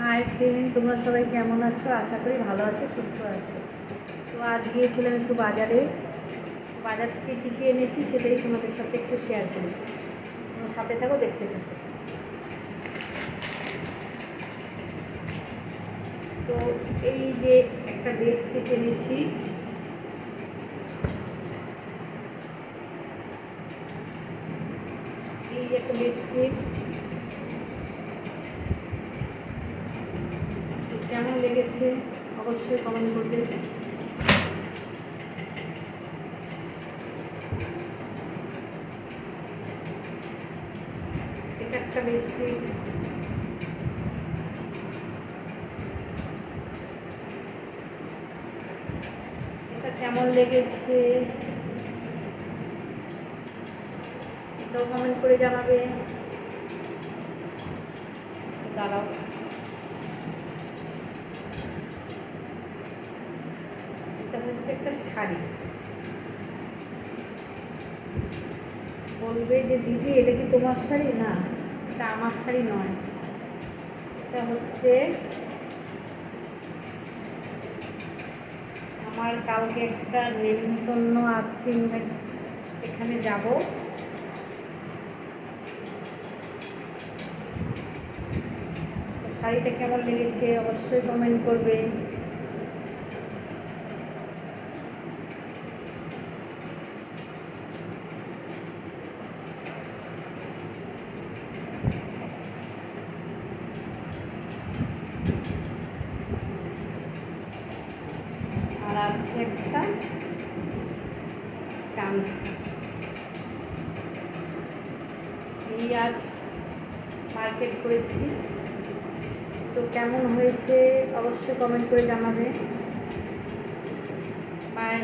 Hi friend, তোমরা সবাই কেমন আছো? আশা করি ভালো আছো, সুস্থ আছো। তো আজ গিয়েছিলাম একটু বাজারে। বাজার থেকে কী কী এনেছি সেটাই তোমাদের সাথে একটু শেয়ার করি। তোমরা সাথে থাকো, দেখতে থাকো। তো এই যে একটা ড্রেস থেকে এনেছি, এই যে একটা বেডশিট। কেমন লেগেছে অবশ্যই কমেন্ট করবে। এটা একটা বেডশিট, এটা কেমন লেগেছে এটাও কমেন্ট করে জানাবে। দাঁড়াও, এটা হচ্ছে একটা শাড়ি। বলবে যে দিদি এটা কি তোমার শাড়ি? না, এটা আমার শাড়ি নয়। এটা হচ্ছে আমার কালকে একটা নেমন্তন্ন আছে, সেখানে যাব। শাড়িটা কেমন লেগেছে অবশ্যই কমেন্ট করবে। আর আছে একটা গামছা। এই আজ মার্কেট করেছি, তো কেমন হয়েছে অবশ্যই কমেন্ট করে জানাবে। বাই।